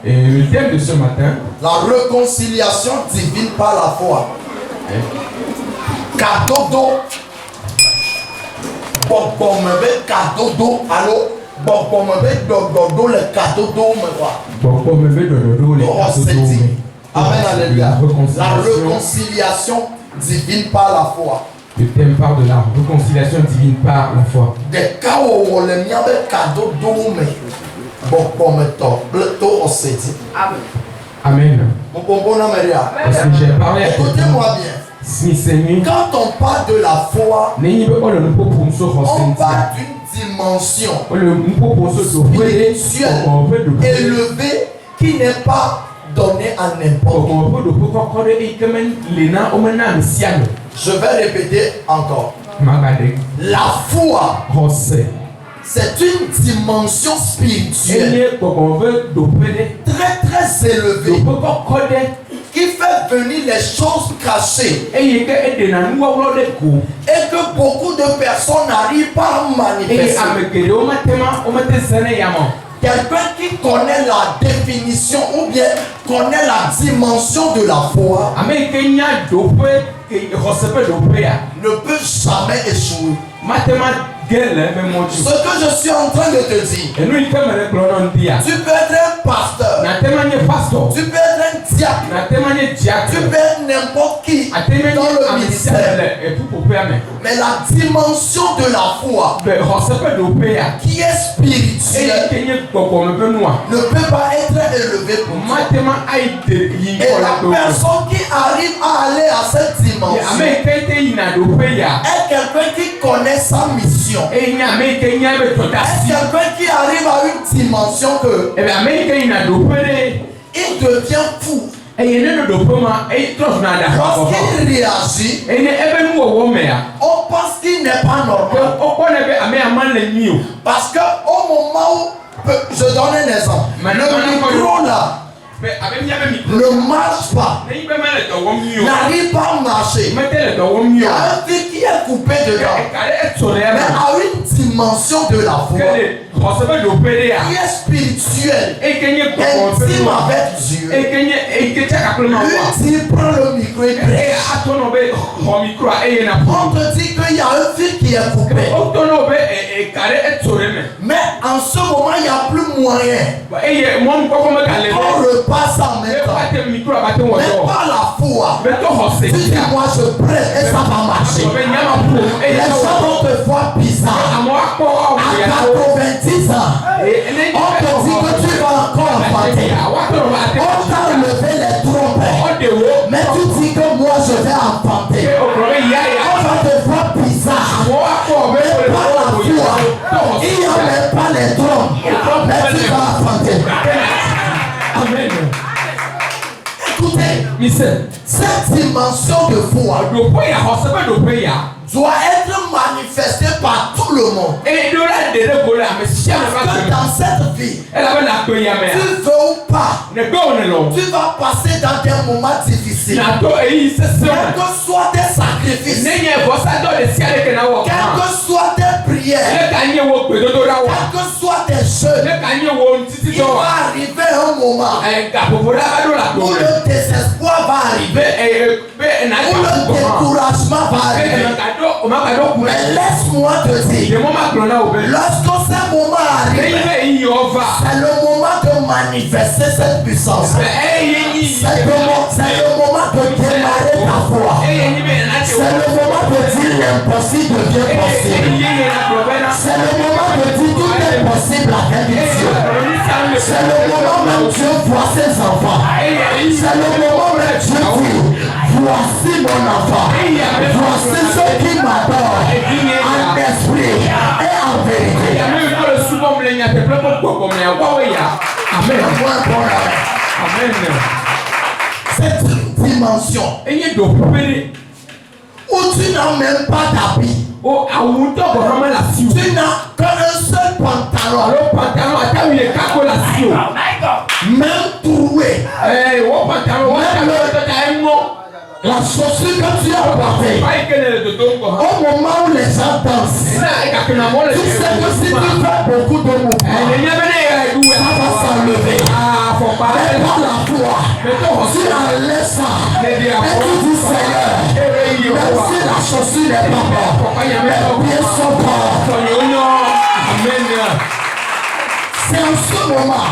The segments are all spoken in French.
Et le thème de ce matin, la réconciliation divine par la foi. Kadodo. Kadodo. Allô? Le kadodo. Amen, alléluia. La réconciliation divine par la foi. Le thème parle de la réconciliation divine par la foi. Des cas où le mien est cadeau d'homme. Amen. Parce que j'ai parlé à écoutez-moi bien. Quand on parle de la foi, on parle d'une dimension spirituelle élevée qui n'est pas donnée à n'importe qui. Je vais répéter encore. La foi, c'est une dimension spirituelle très très élevée qui fait venir les choses cachées et que beaucoup de personnes n'arrivent pas à manifester. Quelqu'un qui connaît la définition ou bien connaît la dimension de la foi ne peut jamais échouer. Ce que je suis en train de te dire, tu peux être un pasteur, tu peux être un diacre, tu peux être n'importe qui dans le ministère. Mais la dimension de la foi qui est spirituelle ne peut pas être élevée pour toi. Et la personne qui arrive à aller à cette dimension est quelqu'un qui connaît sa mission. Est quelqu'un qui arrive à une dimension que il devient fou. Lorsqu'il réagit, on pense qu'il n'est pas normal. Parce que au moment où, je donne un exemple, le micro là ne marche pas, n'arrive pas à marcher. Il y a un fil qui est coupé dedans, mais à une dimension de la foi qui est spirituelle, intime avec Dieu. Lui, il prend le micro et prêche. On te dit qu'il y a un fil qui est coupé, mais en ce moment il n'y a plus moyen. On repasse en même temps. Mais par la foi, tu dis moi je prête et ça va marcher. Et les gens vont te voir bizarre. À 90 ans, on te dit que tu vas encore enfanter. On t'a enlevé les trompes, mais tu dis que moi je vais enfanter. On va te voir bizarre. Mais par la foi, il n'y a même pas les trompes, mais tu vas enfanter. Amen. Écoutez, cette dimension de foi doit être manifestée par tout le monde. Parce que dans cette vie, tu veux ou pas, tu vas passer dans des moments difficiles. Quels que soient tes sacrifices, quelles que soient tes prières, quels que soient tes jeûnes, il va arriver un moment où le désespoir va arriver, où le découragement va arriver. Mais laisse-moi te dire, lorsque ce moment arrive, c'est le moment de manifester cette puissance. C'est le moment de démarrer ta foi. C'est le moment de dire l'impossible devient possible. C'est le moment de dire tout est possible à quelqu'un Dieu. C'est le moment même Dieu voit ses enfants. C'est le moment même Dieu dit, voici mon enfant. Voici ceux qui m'adorent en esprit et en vérité. Amen. Cette dimension où tu n'as même pas d'habit, tu n'as qu'un seul pantalon, même troué, La chaussure que tu as portée, au moment où les gens dansent, tu sais que si tu fais beaucoup de mouvements, ça va s'enlever. Mais par la foi, tu enlèves ça et tu dis Seigneur, même si la chaussure n'est pas bonne, les pieds sont bons. Amen. C'est en ce moment,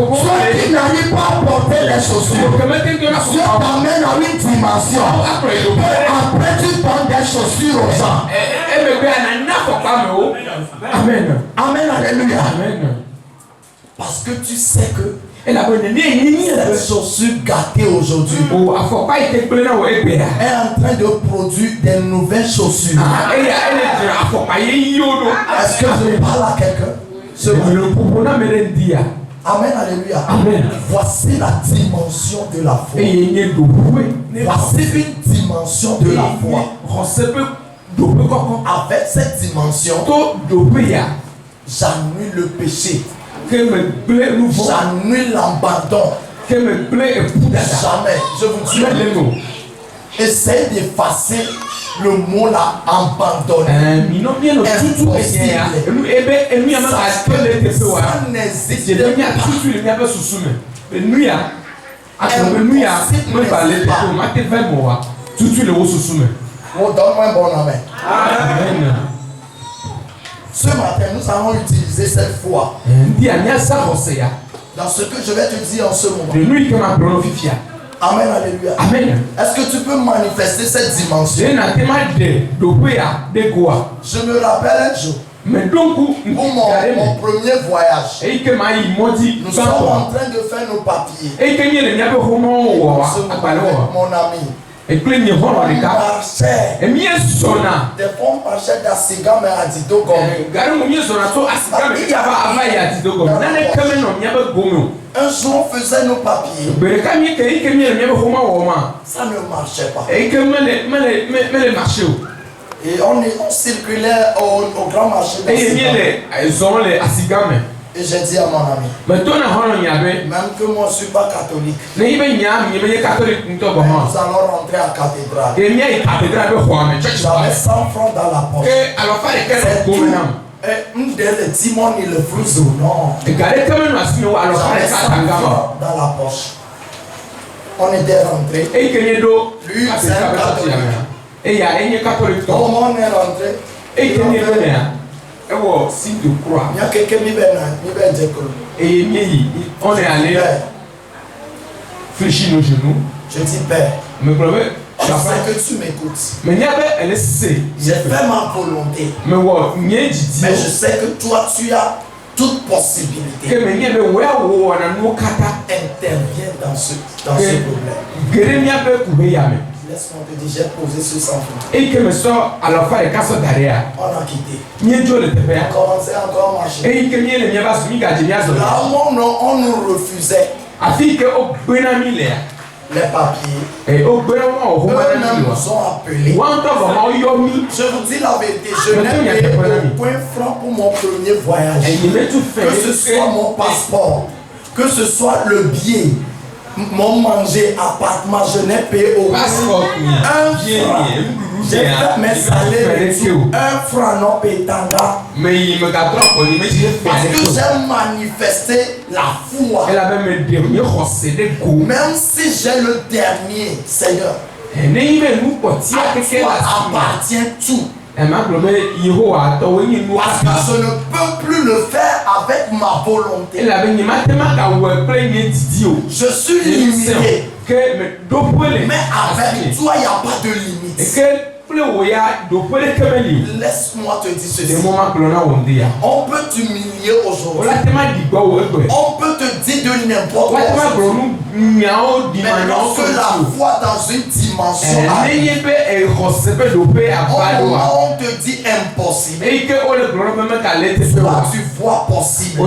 toi qui n'arrives pas à porter les chaussures, Dieu t'amène à une dimension. Après tu donnes des chaussures aux gens. Amen. Amen, alléluia. Amen. Parce que tu sais que cette chaussure gâtée aujourd'hui est en train de produire des nouvelles chaussures. Est-ce que je parle à quelqu'un? Amen, alléluia. Amen. Voici la dimension de la foi. Voici une dimension de la foi. Avec cette dimension, j'annule le péché. J'annule l'abandon. Jamais. Je vous dis les mots. Essayez d'effacer le mot là, abandonné. Impossible. Ça n'existe donne-moi un bon amen. Amen. Ce matin, nous allons utiliser cette foi dans ce que je vais te dire en ce moment. Amen, alléluia. Amen. Est-ce que tu peux manifester cette dimension? Je me rappelle un jour, pour mon premier voyage, nous sommes en train de faire nos papiers. Mon ami. On marchait. Des fois on marchait d'Assigame à Didogo. Un jour on faisait nos papiers. Ça ne marchait pas. Et on circulait au grand marché d'Assigame. Et j'ai dit à mon ami, même que moi je ne suis pas catholique, nous allons rentrer à la cathédrale. J'avais 100 francs dans la poche. C'est tout. Le Timon et le Flouzo, non. J'avais 100 francs dans la poche. On était rentré. Lui, c'est un catholique. Comment on est rentré? Signe de croix. On est allé fléchir nos genoux. Je dis Père, je sais que tu m'écoutes. J'ai fait ma volonté. Mais je sais que toi tu as toute possibilité. Interviens dans ce problème. Laisse-moi te dire, j'ai posé ce sang. Et que me sort à la fin de casse derrière. On a quitté. On commençait encore à marcher. Et que là où on nous refusait. Les papiers. Et eux-mêmes nous ont appelés. Je vous dis la vérité, je n'ai payé aucun franc pour mon premier voyage. Que ce soit mon passeport, que ce soit le billet. Mon manger, appartement, je n'ai payé au passeport. Un franc. J'ai fait mes salaires. Un franc non pétanga. Parce que j'ai manifesté la foi. Même si j'ai le dernier, Seigneur, à toi appartient tout. Parce que je ne peux plus le faire avec ma volonté. Je suis limité. Mais avec toi, il n'y a pas de limite. Laisse-moi te dire ceci. On peut t'humilier aujourd'hui. On peut te dire de n'importe quoi. Mais lorsque la foi dans une dimension arrive, on te dit impossible. Toi tu vois possible.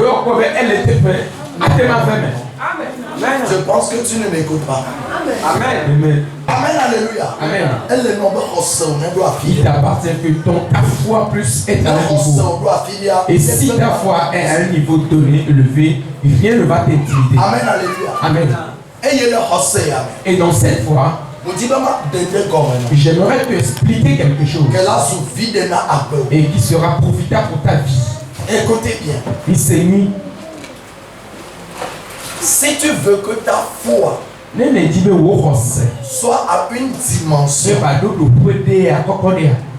Amen. Je pense que tu ne m'écoutes pas. Amen. Amen. Alléluia. Amen. Il t'appartient que ta foi plus est à un niveau. Et si ta foi est à un niveau donné, élevé, rien ne va t'intimider. Amen. Alléluia. Amen. Et dans cette foi, J'aimerais te expliquer quelque chose et qui sera profitable pour ta vie. Écoutez bien. Il s'est mis. Si tu veux que ta foi soit à une dimension,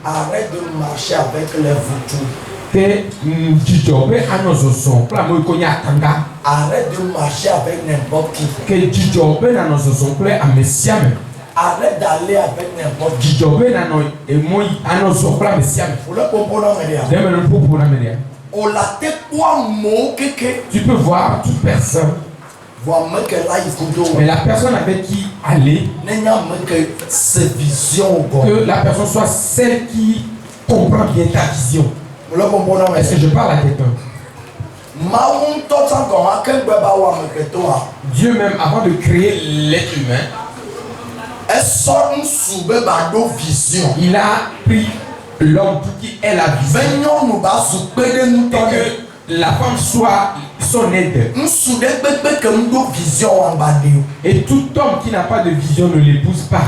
arrête de marcher avec les vautours. Arrête de marcher avec n'importe qui. Arrête d'aller avec n'importe qui. Tu peux voir toute personne. Mais la personne avec qui aller, que la personne soit celle qui comprend bien ta vision. Est-ce que je parle à quelqu'un? Dieu même avant de créer l'être humain, il a pris l'homme pour qui ait la vision. Et que la femme soit son aide. Et tout homme qui n'a pas de vision ne l'épouse pas.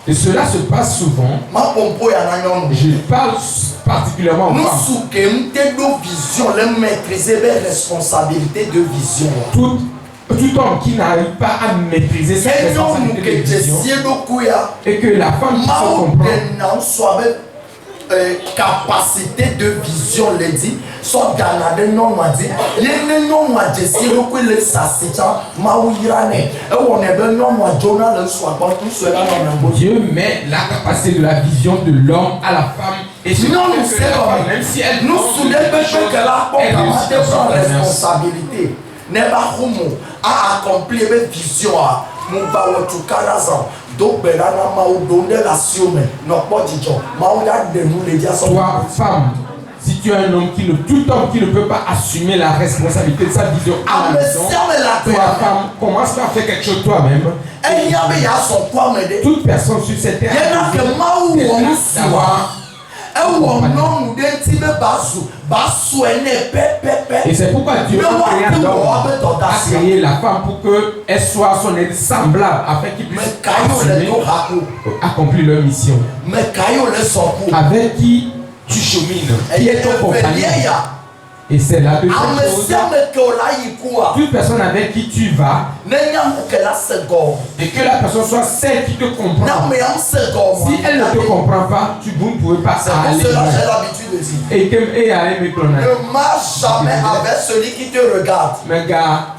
Et cela se passe souvent. Je parle particulièrement aux femmes. Tout homme qui n'arrive pas à maîtriser cette responsabilité de vision, et que la femme qui se comprend, capacité de vision les dit sont dans la non m'a dit les non m'a dit si le coup le sassitan maouirane et on est ben non m'a Jonah le soit bon tout cela non. Dieu met la capacité de la vision de l'homme à la femme et sinon nous savons même si elle nous soulève que la capacité de responsabilité n'est pas homo à accomplir une vision à mon baou tout carazan. Toi, femme, si tu es un homme tout homme qui ne peut pas assumer la responsabilité de sa vision à la maison, toi, femme, commence par faire quelque chose toi-même. Toute personne sur cette terre et c'est pourquoi Dieu a créé la femme pour qu'elle soit son aide semblable afin qu'il puisse accomplir leur mission. Avec qui tu chemines, qui est ton compagnon. Et c'est la deuxième chose. Toute personne avec qui tu vas, et que la personne soit celle qui te comprend. Si elle ne te comprend pas, vous ne pouvez pas aller. Et aller me connaître. Ne marche jamais avec celui qui te regarde. Mais gars,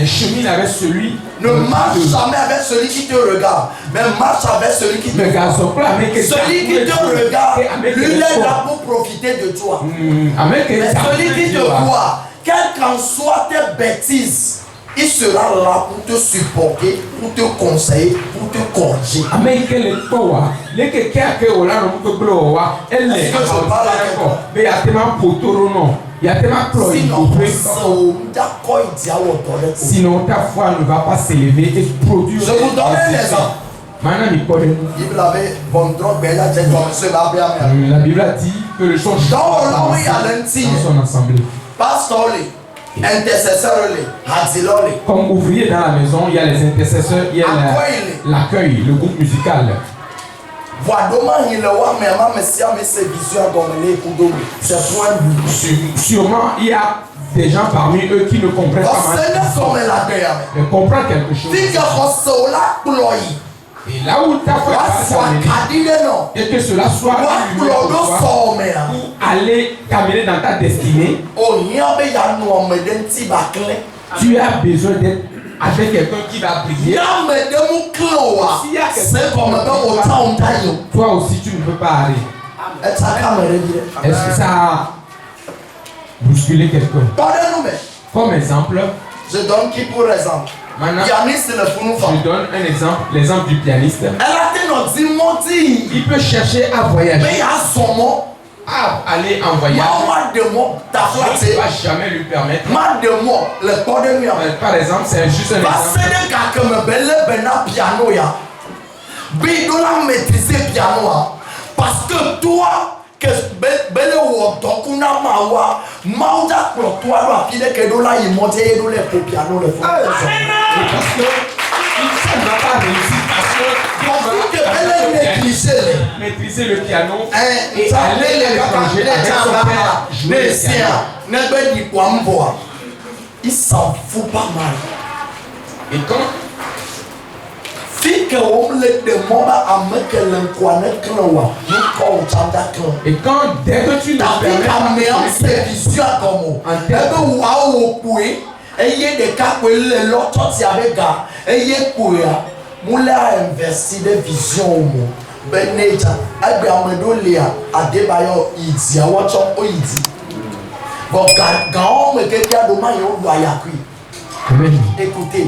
chemine avec celui. Ne marche jamais avec celui qui te regarde, mais marche avec celui qui te regarde. Celui qui te regarde, lui est là pour profiter de toi. Mais celui qui te voit, quelles qu'en soient tes bêtises, il sera là pour te supporter, pour te conseiller, pour te corriger. Est-ce que je parle à sinon ta foi ne va pas s'élever et produire. Je vous donne un exemple. La Bible a dit que le chant dans son assemblée. Pasteur, intercesseur, comme ouvrier dans la maison, il y a les intercesseurs, il y a l'accueil, le groupe musical. Sûrement, il y a des gens parmi eux qui ne comprennent pas mal. Mais comprennent quelque chose. Et là où ta foi va et que cela soit pour aller t'amener dans ta destinée, tu as besoin d'être avec quelqu'un qui va briller. Toi aussi tu ne peux pas aller. Est-ce que ça a bousculé quelqu'un? Comme exemple, je donne qui pour exemple? Pianiste, je donne un exemple, l'exemple du pianiste. Il peut chercher à voyager, à aller en voyage. Je ne va jamais lui permettre. Par exemple, c'est juste un exemple. Parce que toi, que belle ou dokuna mawa mauda pour toi là puis que do là il monte et do les piano les fois parce que ça n'a pas réussi parce que maîtriser le piano et aller à l'étranger avec son père jouer le piano. Il s'en fout pas mal. Et quand et quand dès que tu nous permets écoutez,